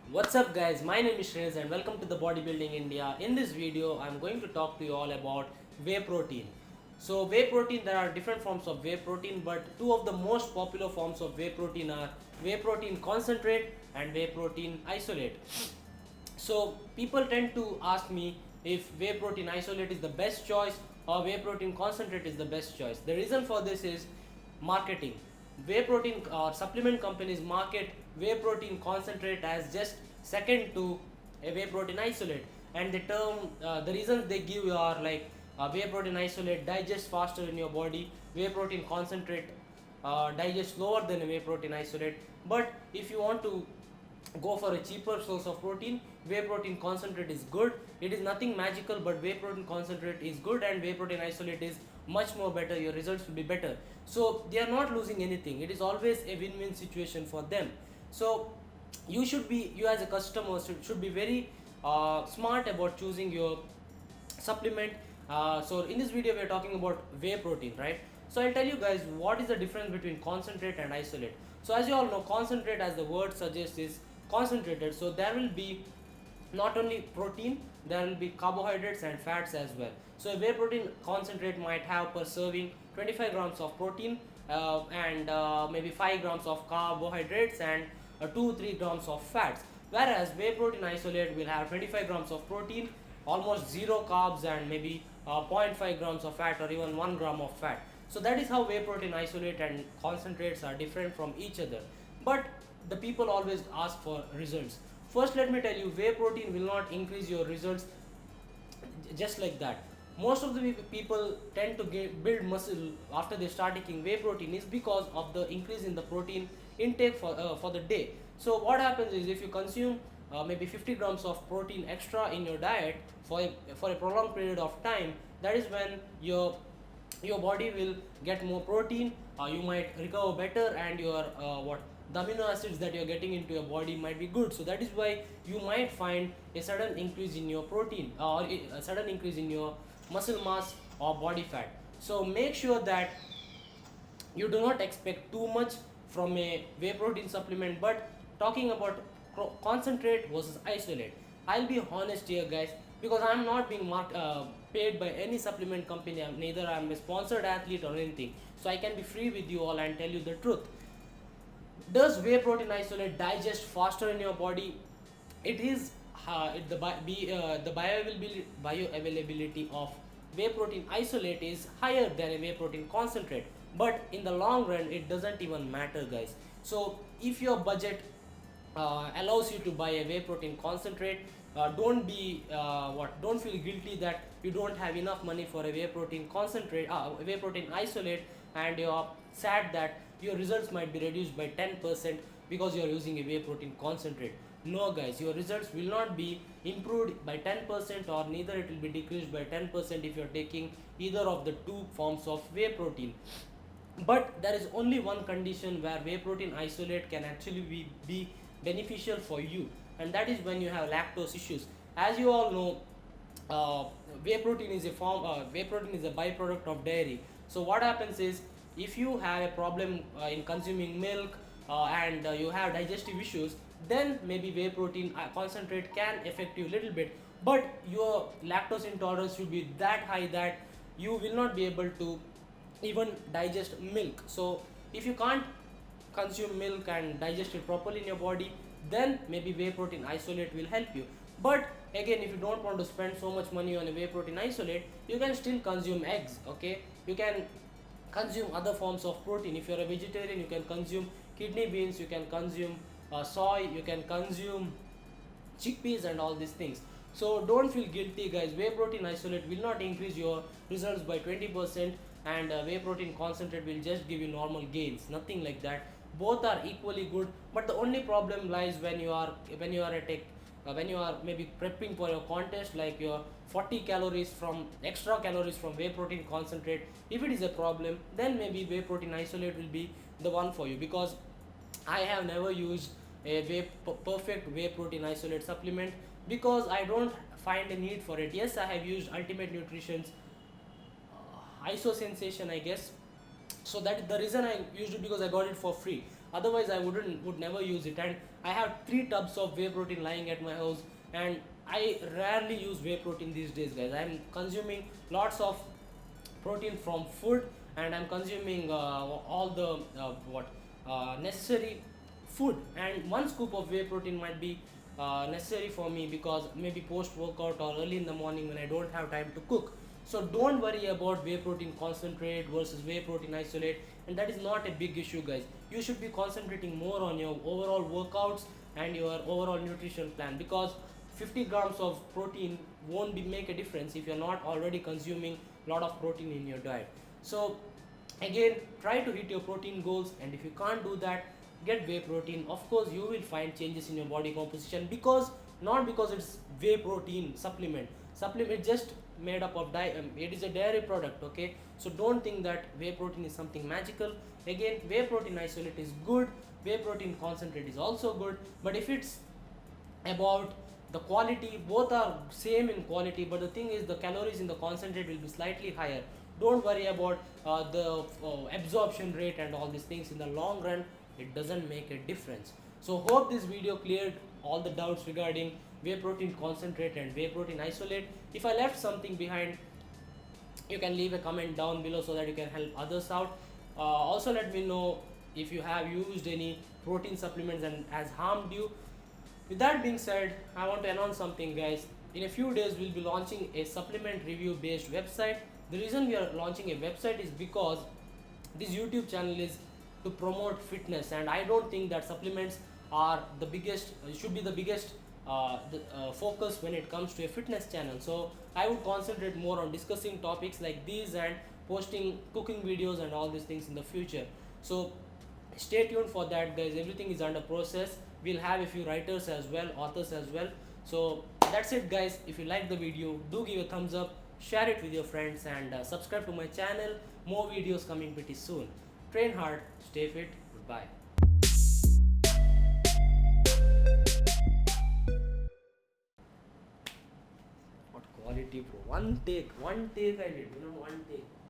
What's up guys, my name is Shreyas and welcome to the Bodybuilding India. In this video, I'm going to talk to you all about whey protein. So whey protein, there are different forms of whey protein, but two of the most popular forms of whey protein are whey protein concentrate and whey protein isolate. So people tend to ask me if whey protein isolate is the best choice or whey protein concentrate is the best choice. The reason for this is marketing. Whey protein supplement companies market whey protein concentrate as just second to a whey protein isolate, and the reasons they give are like whey protein isolate digests faster in your body, whey protein concentrate digests slower than a whey protein isolate. But if you want to go for a cheaper source of protein, whey protein concentrate is good. It is nothing magical, but whey protein concentrate is good and whey protein isolate is much more better. Your results will be better, so they are not losing anything. It is always a win-win situation for them. So you as a customer should be very smart about choosing your supplement. So in this video we are talking about whey protein, right? So I'll tell you guys what is the difference between concentrate and isolate. So as you all know, concentrate, as the word suggests, is concentrated, so there will be not only protein, there will be carbohydrates and fats as well. So a whey protein concentrate might have per serving 25 grams of protein, and maybe 5 grams of carbohydrates and 2-3 grams of fats, whereas whey protein isolate will have 25 grams of protein, almost zero carbs, and maybe zero point 0.5 grams of fat or even 1 gram of fat. So that is how whey protein isolate and concentrates are different from each other. But the people always ask for results. First, let me tell you, whey protein will not increase your results just like that. Most of the people tend to build muscle after they start taking whey protein is because of the increase in the protein intake for the day. So what happens is, if you consume maybe 50 grams of protein extra in your diet for a prolonged period of time, that is when your body will get more protein, you might recover better, and your what the amino acids that you're getting into your body might be good. So that is why you might find a sudden increase in your protein, or a sudden increase in your muscle mass or body fat. So make sure that you do not expect too much from a whey protein supplement. But talking about concentrate versus isolate, I'll be honest here guys, because I'm not being paid by any supplement company. Neither I'm a sponsored athlete or anything, so I can be free with you all and tell you the truth. Does whey protein isolate digest faster in your body? It is the bioavailability of whey protein isolate is higher than a whey protein concentrate, but in the long run it doesn't even matter guys. So if your budget allows you to buy a whey protein concentrate, don't feel guilty that you don't have enough money for a whey protein concentrate, whey protein isolate, and you're sad that your results might be reduced by 10% because you're using a whey protein concentrate. No guys, your results will not be improved by 10%, or neither it will be decreased by 10% if you're taking either of the two forms of whey protein. But there is only one condition where whey protein isolate can actually be beneficial for you, and that is when you have lactose issues. As you all know, whey protein is a byproduct of dairy. So what happens is, if you have a problem in consuming milk, and you have digestive issues, then maybe whey protein concentrate can affect you a little bit. But your lactose intolerance should be that high that you will not be able to even digest milk. So if you can't consume milk and digest it properly in your body, then maybe whey protein isolate will help you. But again, if you don't want to spend so much money on a whey protein isolate, you can still consume eggs. Okay, you can consume other forms of protein. If you're a vegetarian, you can consume kidney beans, you can consume soy, you can consume chickpeas and all these things. So don't feel guilty guys, whey protein isolate will not increase your results by 20%, and whey protein concentrate will just give you normal gains, nothing like that. Both are equally good, but the only problem lies when you are maybe prepping for your contest, like your 40 calories from extra calories from whey protein concentrate. If it is a problem, then maybe whey protein isolate will be the one for you, because I have never used a perfect whey protein isolate supplement, because I don't find a need for it. Yes, I have used Ultimate Nutrition's ISO sensation, I guess. So that the reason I used it, because I got it for free. Otherwise I would never use it. And I have 3 tubs of whey protein lying at my house, and I rarely use whey protein these days, guys. I'm consuming lots of protein from food, and I'm consuming all the what necessary food, and 1 scoop of whey protein might be necessary for me, because maybe post workout or early in the morning when I don't have time to cook. So don't worry about whey protein concentrate versus whey protein isolate, and that is not a big issue, guys. You should be concentrating more on your overall workouts and your overall nutrition plan, because 50 grams of protein won't make a difference if you're not already consuming a lot of protein in your diet. So again, try to hit your protein goals, and if you can't do that, get whey protein. Of course you will find changes in your body composition, because not because it's whey protein supplement just made up of it is a dairy product, okay? So don't think that whey protein is something magical. Again, whey protein isolate is good, whey protein concentrate is also good, but if it's about the quality, both are same in quality, but the thing is the calories in the concentrate will be slightly higher. Don't worry about the absorption rate and all these things. In the long run, it doesn't make a difference. So hope this video cleared all the doubts regarding whey protein concentrate and whey protein isolate. If I left something behind, you can leave a comment down below so that you can help others out. Also let me know if you have used any protein supplements and has harmed you. With that being said, I want to announce something, guys. In a few days we'll be launching a supplement review based website. The reason we are launching a website is because this YouTube channel is to promote fitness, and I don't think that supplements are the biggest should be the biggest focus when it comes to a fitness channel. So I would concentrate more on discussing topics like these and posting cooking videos and all these things in the future. So stay tuned for that, guys. Everything is under process. We'll have a few writers as well, authors as well. So that's it, guys. If you like the video, do give a thumbs up, share it with your friends, and subscribe to my channel. More videos coming pretty soon. Train hard, stay fit. Goodbye. What quality, bro? One take I did, one take.